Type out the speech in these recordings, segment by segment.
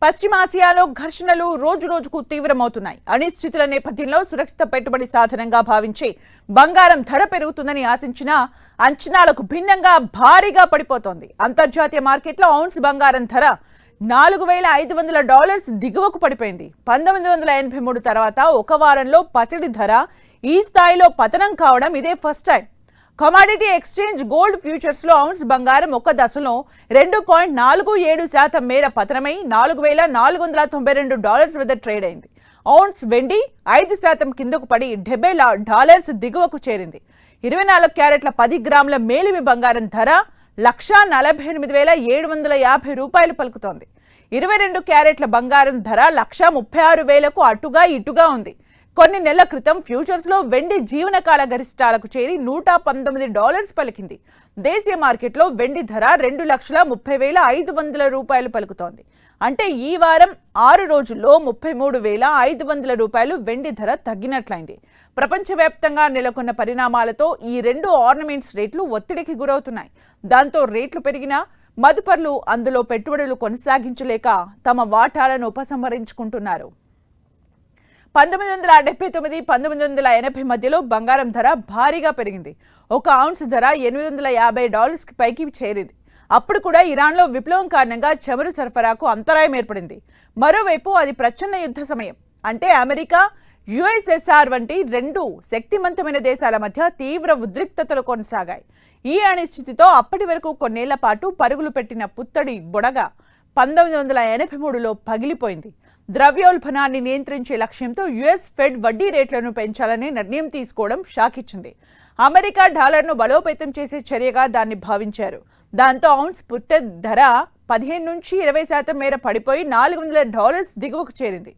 పశ్చిమాసియాలో ఘర్షణలు రోజురోజుకు తీవ్రమవుతున్నాయి. అనిశ్చితుల నేపథ్యంలో సురక్షిత పెట్టుబడి సాధనంగా భావించి బంగారం ధర పెరుగుతుందని ఆశించిన అంచనాలకు భిన్నంగా భారీగా పడిపోతోంది. అంతర్జాతీయ మార్కెట్లో ఔన్స్ బంగారం ధర $4,500 దిగువకు పడిపోయింది. 1983 తర్వాత ఒక వారంలో పసిడి ధర ఈ స్థాయిలో పతనం కావడం ఇదే first time. Commodity exchange gold futures లో ఔన్స్ బంగారం ఒక దశలో 2.47% మేర పతనమై $4,492 వద్ద ట్రేడ్ అయింది. ఔన్స్ వెండి 5% కిందకు పడి $70 దిగువకు చేరింది. 24 క్యారెట్ల 10 గ్రాముల మేలిమి బంగారం ధర $1,48,750 పలుకుతోంది. 22 క్యారెట్ల బంగారం ధర $1,36,000కు అటుగా ఇటుగా ఉంది. కొన్ని నెలల క్రితం ఫ్యూచర్స్ లో వెండి జీవనకాల గరిష్టాలకు చేరి $119 పలికింది. దేశీయ మార్కెట్లో వెండి ధర $2,30,500 పలుకుతోంది. అంటే ఈ వారం 6 రోజుల్లో $33,500 వెండి ధర తగ్గినట్లయింది. ప్రపంచవ్యాప్తంగా నెలకొన్న పరిణామాలతో ఈ రెండు ఆర్నమెంట్స్ రేట్లు ఒత్తిడికి గురవుతున్నాయి. దాంతో రేట్లు పెరిగినా మదుపర్లు అందులో పెట్టుబడులు కొనసాగించలేక తమ వాటాలను ఉపసంహరించుకుంటున్నారు. 1979-1980 మధ్యలో బంగారం ధర భారీగా పెరిగింది. ఒక ఔన్స్ ధర $850 పైకి చేరింది. అప్పుడు కూడా ఇరాన్లో విప్లవం కారణంగా చమురు సరఫరాకు అంతరాయం ఏర్పడింది. మరోవైపు అది ప్రచ్ఛన్న యుద్ధ సమయం. అంటే అమెరికా, యుఎస్ఎస్ఆర్ వంటి రెండు శక్తివంతమైన దేశాల మధ్య తీవ్ర ఉద్రిక్తతలు కొనసాగాయి. ఈ అనిశ్చితితో అప్పటి వరకు కొన్నేళ్ల పాటు పరుగులు పెట్టిన పుత్తడి బుడగ 1983లో పగిలిపోయింది. ద్రవ్యోల్బణాన్ని నియంత్రించే లక్ష్యంతో యుఎస్ ఫెడ్ వడ్డీ రేట్లను పెంచాలనే నిర్ణయం తీసుకోవడం షాకిచ్చింది. అమెరికా డాలర్ను బలోపేతం చేసే చర్యగా దాన్ని భావించారు. దాంతో ఔన్స్ పుత్తడి ధర 15-20% మేర పడిపోయి $400 దిగువకు చేరింది.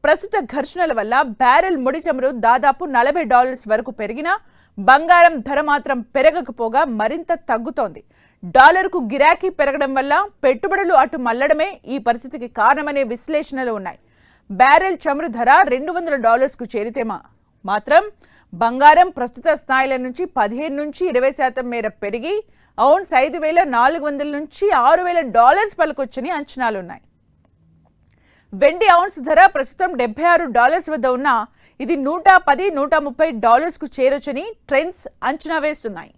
ప్రస్తుత ఘర్షణల వల్ల బ్యారెల్ ముడి చమురు దాదాపు $40 వరకు పెరిగినా బంగారం ధర మాత్రం పెరగకపోగా మరింత తగ్గుతోంది. డాలర్కు గిరాకీ పెరగడం వల్ల పెట్టుబడులు అటు మళ్లడమే ఈ పరిస్థితికి కారణమనే విశ్లేషణలు ఉన్నాయి. బ్యారెల్ చమురు ధర $200కు చేరితే మాత్రం బంగారం ప్రస్తుత స్థాయిల నుంచి 15-20% మేర పెరిగి ఔన్స్ $5,400 నుంచి $6,000 పలుకొచ్చని అంచనాలున్నాయి. వెండి ఔన్స్ ధర ప్రస్తుతం $76 వద్ద ఉన్నా ఇది $110-130కు చేరొచ్చని ట్రెండ్స్ అంచనా వేస్తున్నాయి.